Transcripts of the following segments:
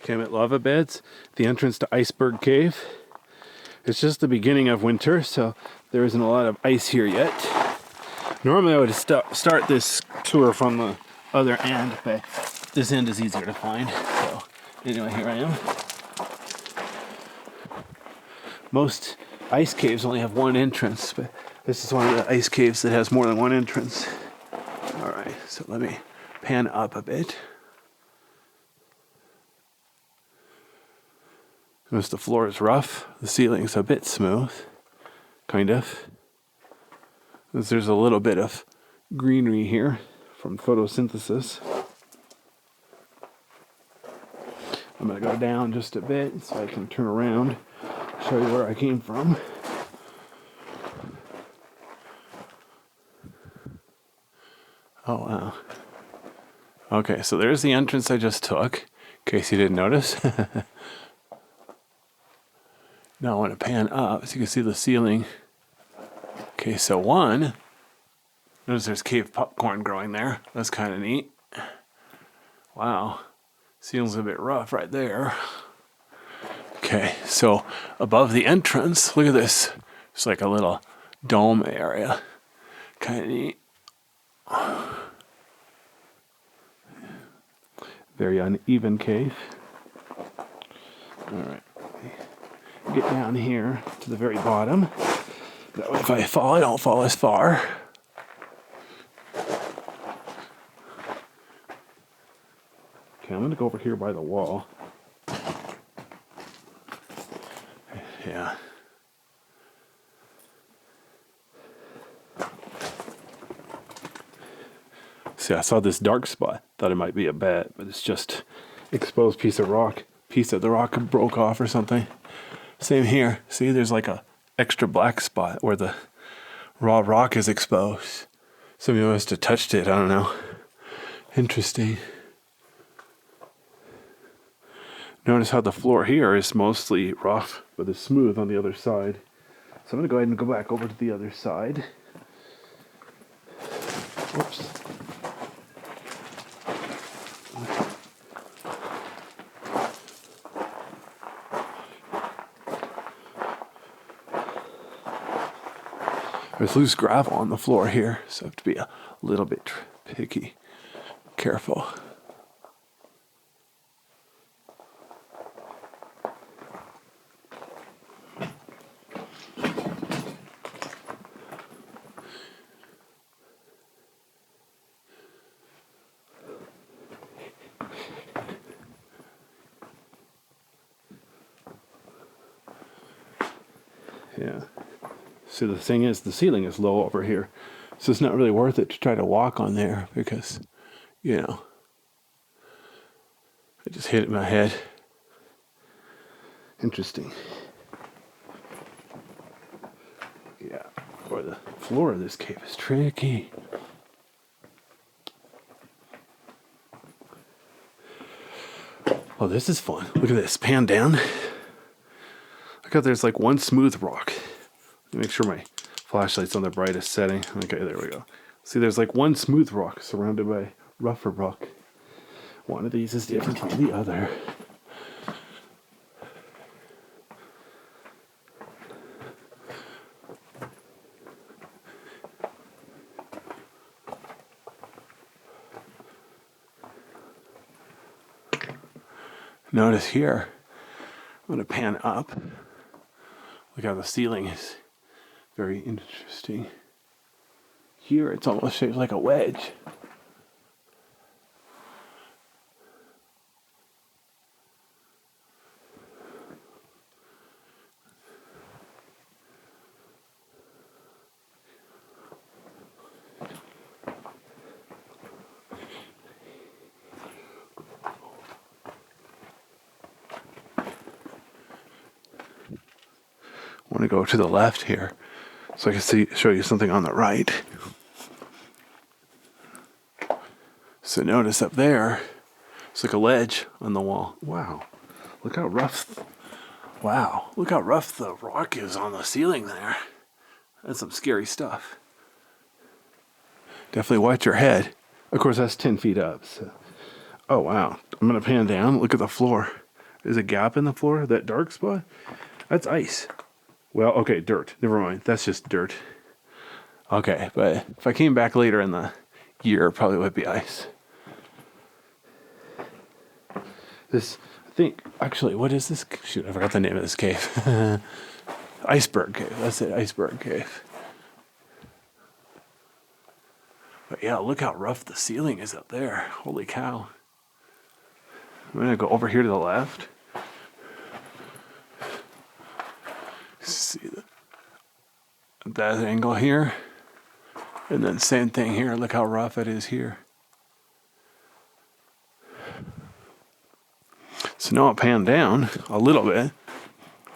Okay, I'm at Lava Beds, the entrance to Iceberg Cave. It's just the beginning of winter, so there isn't a lot of ice here yet. Normally I would start this tour from the other end, but this end is easier to find. So anyway, here I am. Most ice caves only have one entrance, but this is one of the ice caves that has more than one entrance. All right, so let me pan up a bit. Notice the floor is rough, the ceiling's a bit smooth, kind of. There's a little bit of greenery here from photosynthesis. I'm going to go down just a bit so I can turn around, show you where I came from. Oh wow. Okay, so there's the entrance I just took, in case you didn't notice. Now I want to pan up so you can see the ceiling. Okay, so one, notice there's cave popcorn growing there. That's kind of neat. Wow, ceiling's a bit rough right there. Okay, so above the entrance, look at this. It's like a little dome area. Kind of neat. Very uneven cave. All right. Get down here to the very bottom. That way if I fall, I don't fall as far. Okay, I'm going to go over here by the wall. Yeah. See, I saw this dark spot. Thought it might be a bat, but it's just exposed piece of rock. Piece of the rock broke off or something. Same here. See, there's like a extra black spot where the raw rock is exposed. Somebody must have touched it. I don't know. Interesting. Notice how the floor here is mostly rough, but it's smooth on the other side. So I'm going to go ahead and go back over to the other side. Whoops. There's loose gravel on the floor here, so I have to be a little bit picky, careful. Yeah. So the thing is, the ceiling is low over here. So it's not really worth it to try to walk on there because, you know, I just hit it in my head. Interesting. Yeah, or the floor of this cave is tricky. Oh, this is fun. Look at this, pan down. Look how there's like one smooth rock. Let me make sure my flashlight's on the brightest setting. Okay, there we go. See, there's like one smooth rock surrounded by rougher rock. One of these is different from the other. Notice here, I'm going to pan up. Look how the ceiling is very interesting. Here it's almost shaped like a wedge. I want to go to the left here so I can show you something on the right. So notice up there, it's like a ledge on the wall. Wow, look how rough. Wow, look how rough the rock is on the ceiling there. That's some scary stuff. Definitely watch your head. Of course, that's 10 feet up. So. Oh, wow. I'm going to pan down. Look at the floor. There's a gap in the floor, that dark spot. That's ice. Well, okay, dirt. Never mind. That's just dirt. Okay, but if I came back later in the year, it probably would be ice. This, I think, actually, what is this? Shoot, I forgot the name of this cave. Iceberg Cave. That's it, Iceberg Cave. But yeah, look how rough the ceiling is up there. Holy cow. I'm going to go over here to the left. See that angle here. And then same thing here. Look how rough it is here. So now I'll pan down a little bit.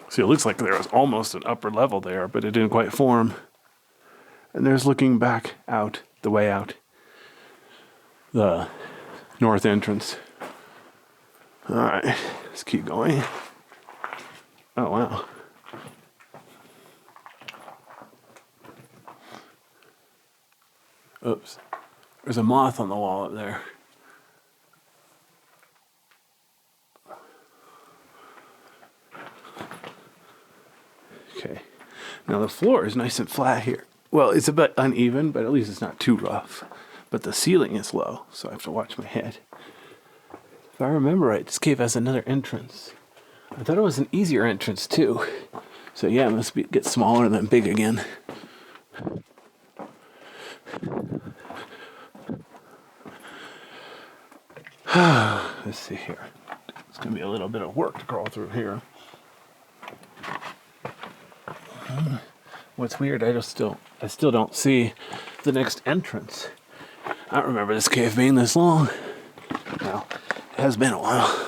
See, it looks like there was almost an upper level there, but it didn't quite form. And there's looking back out, the way out. The north entrance. All right, let's keep going. Oh, wow. Oops. There's a moth on the wall up there. Okay. Now the floor is nice and flat here. Well, it's a bit uneven, but at least it's not too rough. But the ceiling is low, so I have to watch my head. If I remember right, this cave has another entrance. I thought it was an easier entrance too. So yeah, it must get smaller and then big again. Let's see here. It's going to be a little bit of work to crawl through here. What's weird, I still don't see the next entrance. I don't remember this cave being this long. Well, it has been a while.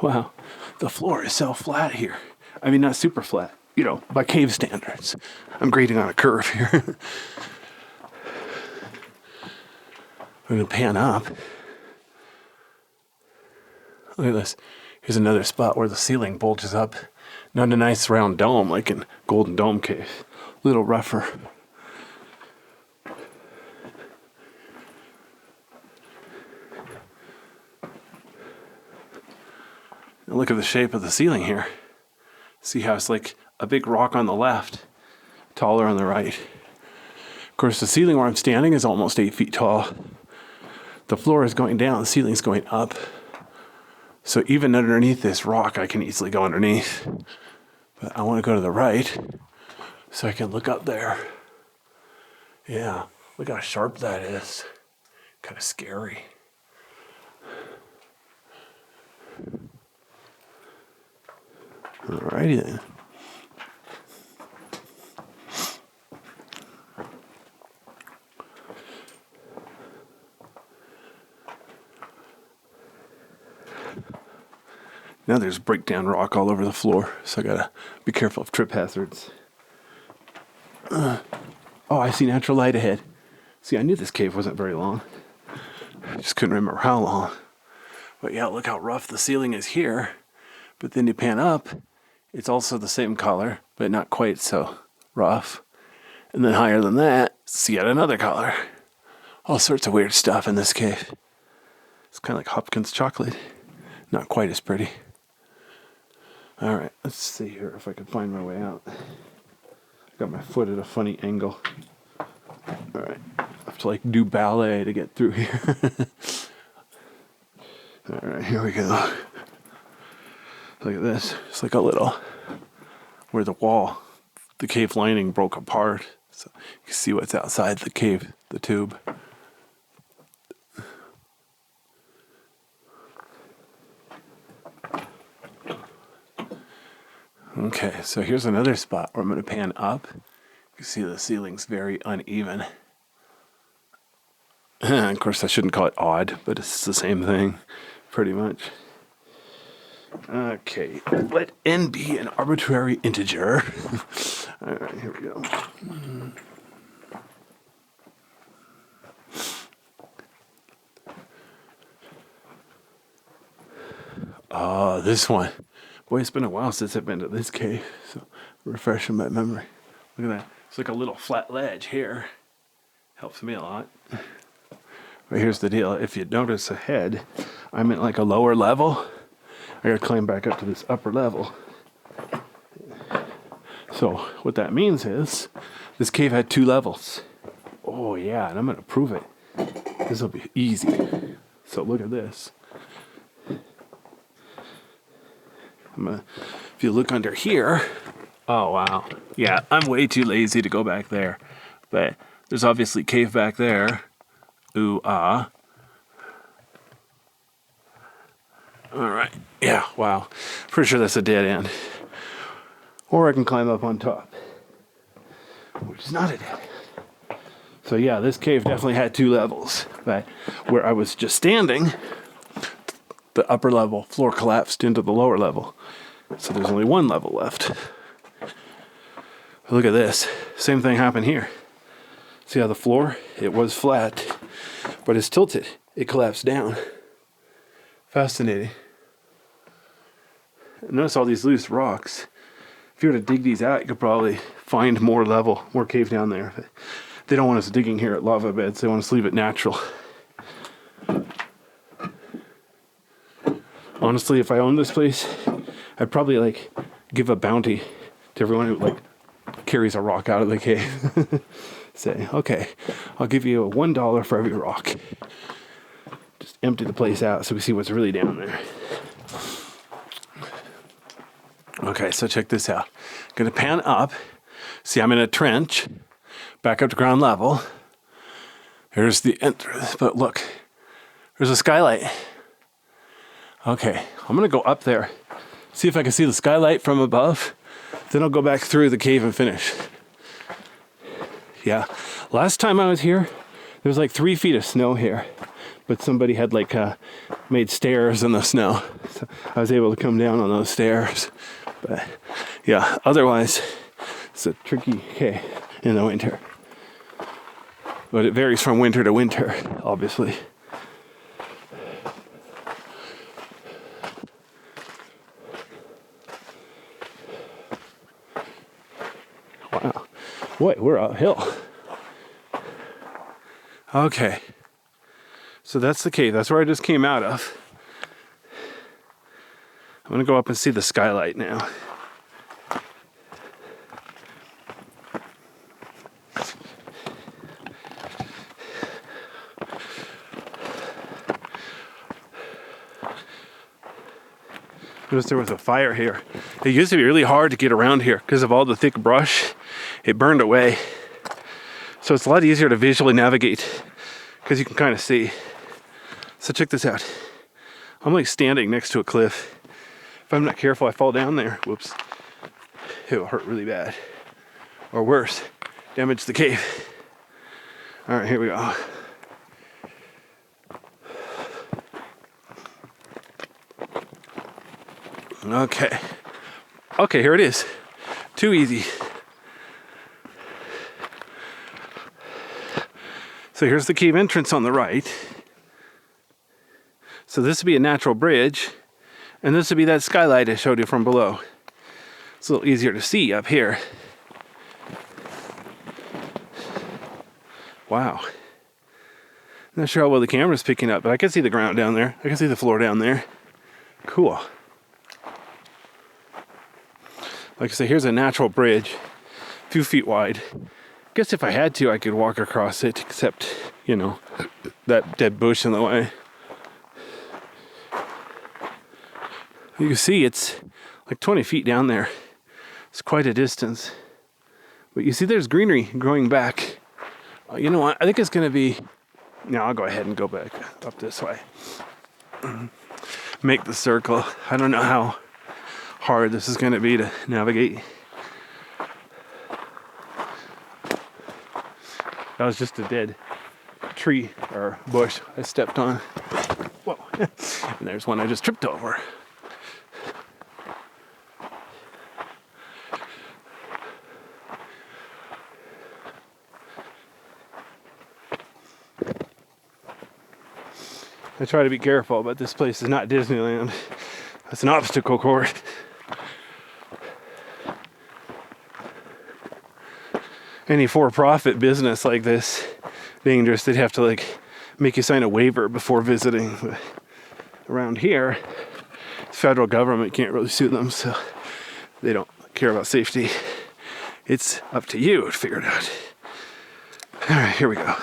Wow, the floor is so flat here. I mean, not super flat, you know, by cave standards. I'm grading on a curve here. I'm going to pan up. Look at this. Here's another spot where the ceiling bulges up. Not a nice round dome like in Golden Dome Cave. A little rougher. And look at the shape of the ceiling here. See how it's like a big rock on the left, taller on the right. Of course, the ceiling where I'm standing is almost 8 feet tall. The floor is going down, the ceiling's going up. So even underneath this rock, I can easily go underneath. But I want to go to the right so I can look up there. Yeah, look how sharp that is. Kind of scary. Alrighty then. Now there's breakdown rock all over the floor, so I gotta be careful of trip hazards. Oh, I see natural light ahead. See, I knew this cave wasn't very long. I just couldn't remember how long. But yeah, look how rough the ceiling is here. But then you pan up, it's also the same color, but not quite so rough. And then higher than that, it's yet another color. All sorts of weird stuff in this cave. It's kind of like Hopkins chocolate. Not quite as pretty. All right, let's see here if I can find my way out. I got my foot at a funny angle. All right, I have to like do ballet to get through here. All right, here we go. Look at this. It's like a little, where the wall, the cave lining broke apart. So you can see what's outside the cave, the tube. Okay, so here's another spot where I'm going to pan up. You can see the ceiling's very uneven. Of course, I shouldn't call it odd, but it's the same thing, pretty much. Okay, let n be an arbitrary integer. All right, here we go. Oh, this one. Boy, it's been a while since I've been to this cave, so refreshing my memory. Look at that. It's like a little flat ledge here. Helps me a lot. But here's the deal. If you notice ahead, I'm at like a lower level. I gotta climb back up to this upper level. So what that means is this cave had 2 levels. Oh yeah, and I'm gonna prove it. This will be easy. So look at this. If you look under here, oh wow. Yeah, I'm way too lazy to go back there. But there's obviously cave back there. Ooh, ah. All right. Yeah, wow. Pretty sure that's a dead end. Or I can climb up on top, which is not a dead end. So yeah, this cave definitely had 2 levels. But where I was just standing, the upper level floor collapsed into the lower level. So there's only 1 level left. Look at this. Same thing happened here. See how the floor, it was flat, but it's tilted. It collapsed down. Fascinating. Notice all these loose rocks. If you were to dig these out, you could probably find more level, more cave down there. But they don't want us digging here at lava beds. They want us to leave it natural. Honestly, if I owned this place, I'd probably like give a bounty to everyone who like carries a rock out of the cave. Say, okay, I'll give you $1 for every rock. Just empty the place out so we see what's really down there. Okay, so check this out. I'm gonna pan up. See, I'm in a trench, back up to ground level. Here's the entrance, but look, there's a skylight. Okay, I'm gonna go up there, see if I can see the skylight from above. Then I'll go back through the cave and finish. Yeah, last time I was here, there was like 3 feet of snow here, but somebody had like made stairs in the snow. So I was able to come down on those stairs. But yeah, otherwise, it's a tricky cave in the winter. But it varies from winter to winter, obviously. Wow. Boy, we're uphill. Okay. So that's the cave. That's where I just came out of. I'm going to go up and see the skylight now. Notice there was a fire here. It used to be really hard to get around here because of all the thick brush. It burned away. So it's a lot easier to visually navigate because you can kind of see. So check this out. I'm like standing next to a cliff. If I'm not careful, I fall down there. Whoops. It'll hurt really bad. Or worse, damage the cave. All right, here we go. Okay. Okay, here it is. Too easy. So here's the cave entrance on the right. So this would be a natural bridge, and this would be that skylight I showed you from below. It's a little easier to see up here. Wow. Not sure how well the camera's picking up, but I can see the ground down there. I can see the floor down there. Cool. Like I say, here's a natural bridge, a few feet wide. I guess if I had to, I could walk across it, except, you know, that dead bush in the way. You can see it's like 20 feet down there. It's quite a distance. But you see there's greenery growing back. You know what? I think it's going to be... Now I'll go ahead and go back up this way. Make the circle. I don't know how hard this is going to be to navigate. That was just a dead tree or bush I stepped on. Whoa. And there's one I just tripped over. I try to be careful, but this place is not Disneyland. It's an obstacle course. Any for-profit business like this, dangerous. They'd have to like make you sign a waiver before visiting. But around here, the federal government can't really sue them, so they don't care about safety. It's up to you to figure it out. All right, here we go.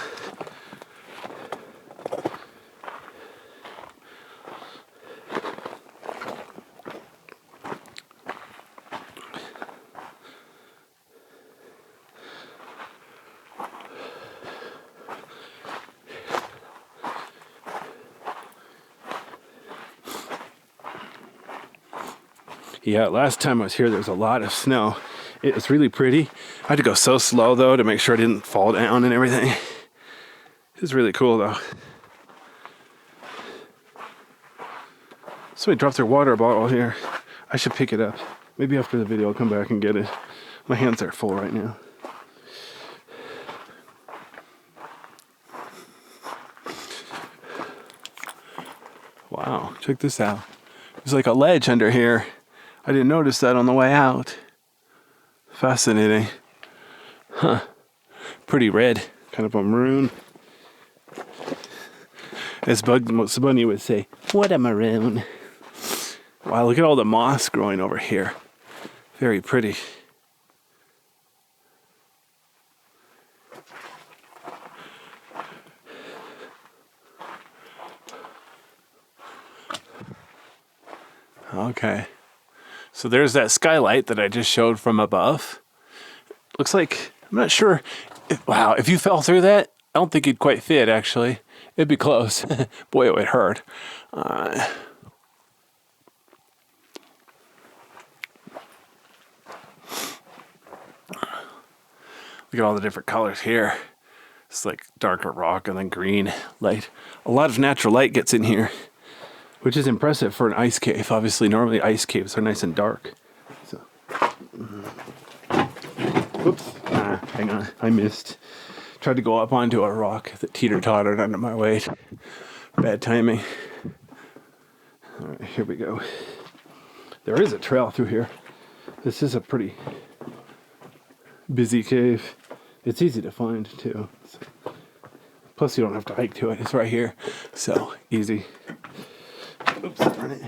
Yeah, last time I was here, there was a lot of snow. It was really pretty. I had to go so slow, though, to make sure I didn't fall down and everything. It was really cool, though. Somebody dropped their water bottle here. I should pick it up. Maybe after the video I'll come back and get it. My hands are full right now. Wow, check this out. There's like a ledge under here. I didn't notice that on the way out. Fascinating. Huh. Pretty red. Kind of a maroon. As Bugs Bunny would say, what a maroon. Wow, look at all the moss growing over here. Very pretty. Okay. So there's that skylight that I just showed from above. Looks like, I'm not sure. Wow, if you fell through that, I don't think you'd quite fit, actually. It'd be close. Boy, it would hurt. Look at all the different colors here. It's like darker rock and then green light. A lot of natural light gets in here, which is impressive for an ice cave. Obviously, normally ice caves are nice and dark. So, oops, hang on, I missed. Tried to go up onto a rock that teeter-tottered under my weight. Bad timing. All right, here we go. There is a trail through here. This is a pretty busy cave. It's easy to find, too. So, plus, you don't have to hike to it. It's right here, so easy. Oops, darn it.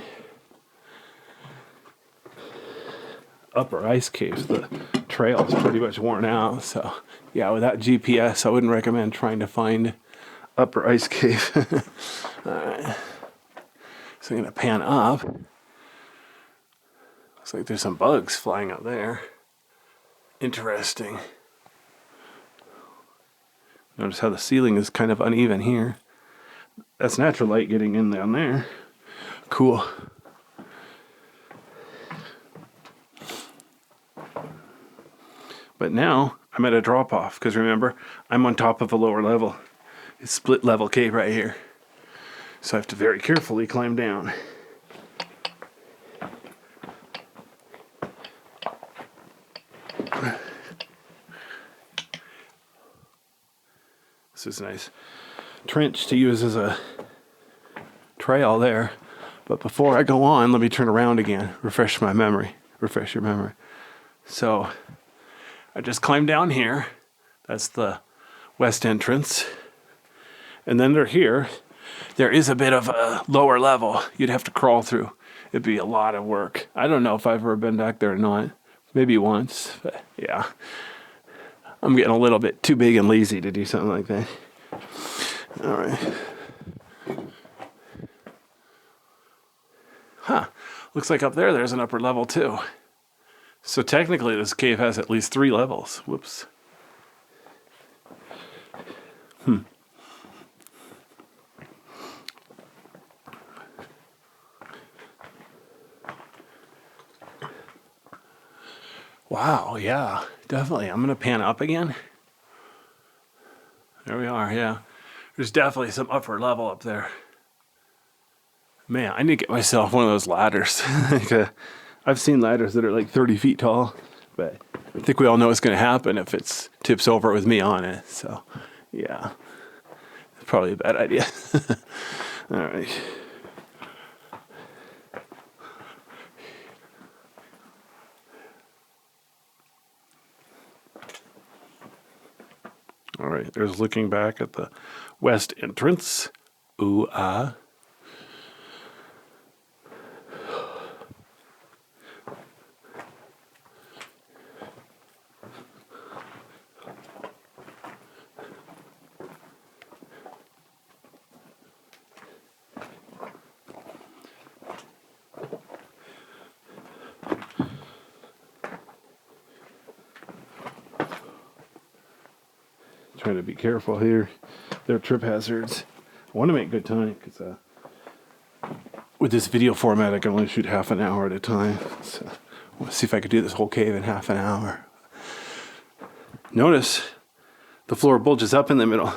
Upper Ice Caves, the trail is pretty much worn out, so yeah, without GPS, I wouldn't recommend trying to find Upper Ice Cave. Alright, so I'm going to pan up. Looks like there's some bugs flying up there. Interesting. Notice how the ceiling is kind of uneven here. That's natural light getting in down there. Cool. But now I'm at a drop off because remember, I'm on top of a lower level. It's split level cave right here. So I have to very carefully climb down. This is a nice trench to use as a trail there. But before I go on, let me turn around again, refresh your memory. So I just climbed down here. That's the west entrance. And then they're here. There is a bit of a lower level you'd have to crawl through. It'd be a lot of work. I don't know if I've ever been back there or not. Maybe once, but yeah. I'm getting a little bit too big and lazy to do something like that. All right. Huh. Looks like up there's an upper level too. So technically this cave has at least 3 levels. Whoops. Wow, yeah, definitely. I'm going to pan up again. There we are, yeah. There's definitely some upper level up there. Man, I need to get myself one of those ladders. I've seen ladders that are like 30 feet tall, but I think we all know what's going to happen if it tips over with me on it. So, yeah, it's probably a bad idea. All right. All right, there's looking back at the west entrance. Ooh, ah. Trying to be careful here. They're trip hazards. I want to make good time because with this video format, I can only shoot half an hour at a time. So I want to see if I could do this whole cave in half an hour. Notice the floor bulges up in the middle.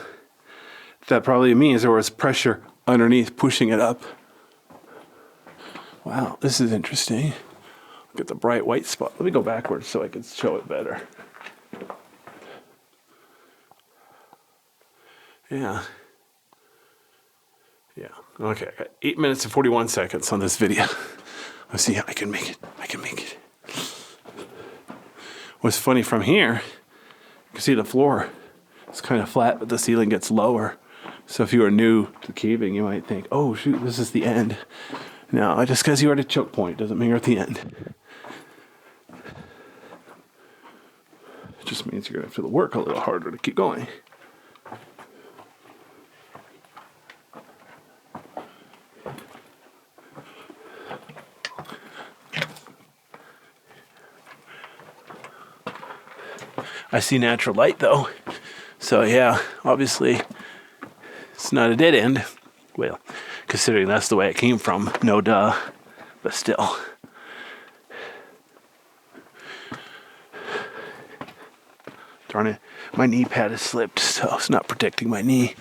That probably means there was pressure underneath pushing it up. Wow, this is interesting. Look at the bright white spot. Let me go backwards so I can show it better. Yeah. Yeah. Okay, I got 8 minutes and 41 seconds on this video. Let's see how I can make it. What's funny from here, you can see the floor. It's kind of flat, but the ceiling gets lower. So if you are new to caving, you might think, oh, shoot, this is the end. No, just because you're at a choke point doesn't mean you're at the end. It just means you're going to have to work a little harder to keep going. I see natural light though. So yeah, obviously it's not a dead end. Well, considering that's the way it came from, no duh, but still. Darn it, my knee pad has slipped, so it's not protecting my knee.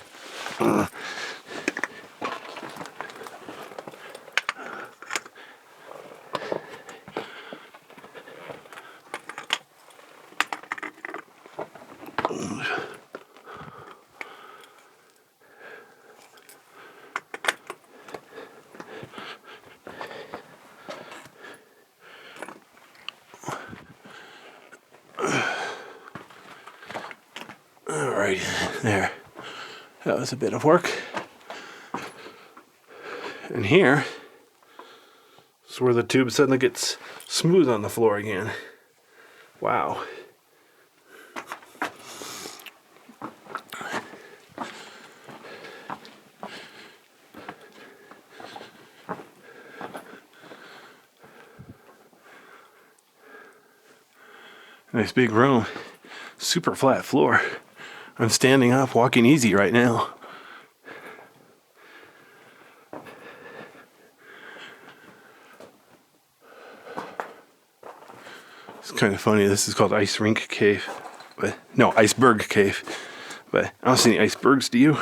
Alright, there. That was a bit of work. And here is where the tube suddenly gets smooth on the floor again. Wow. Nice big room. Super flat floor. I'm standing up, walking easy right now. It's kind of funny. This is called Iceberg Cave. Iceberg Cave. But I don't see any icebergs, do you?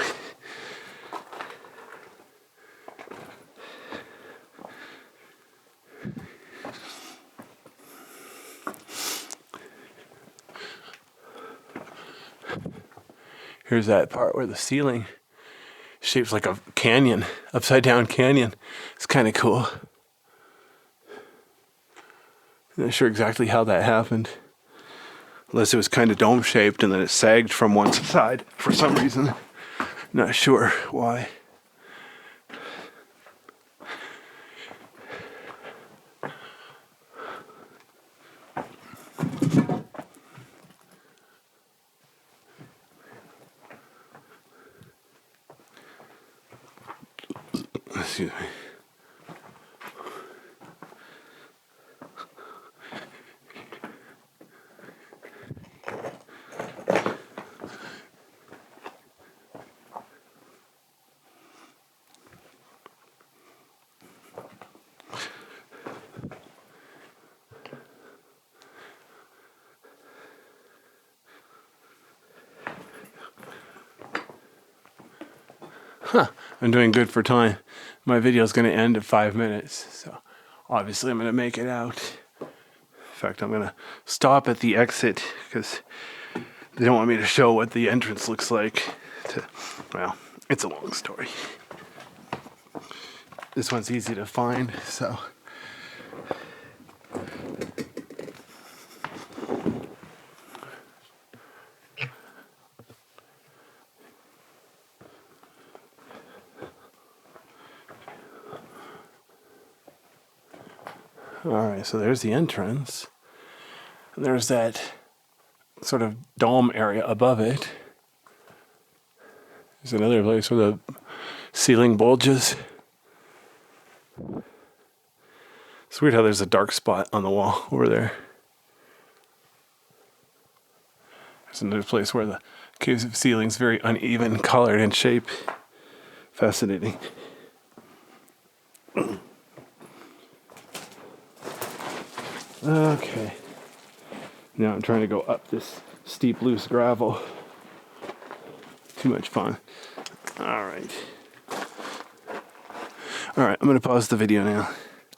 Here's that part where the ceiling shapes like a canyon, upside down canyon. It's kind of cool. Not sure exactly how that happened. Unless it was kind of dome shaped and then it sagged from one side for some reason. Not sure why. Excuse me. I'm doing good for time. My video is going to end in 5 minutes, so obviously I'm going to make it out. In fact, I'm going to stop at the exit because they don't want me to show what the entrance looks like. Well, it's a long story. This one's easy to find, so... Alright, so there's the entrance. And there's that sort of dome area above it. There's another place where the ceiling bulges. It's weird how there's a dark spot on the wall over there. There's another place where the cave's ceiling's very uneven, colored, and shape. Fascinating. Okay. Now I'm trying to go up this steep, loose gravel. Too much fun. Alright. Alright, I'm going to pause the video now.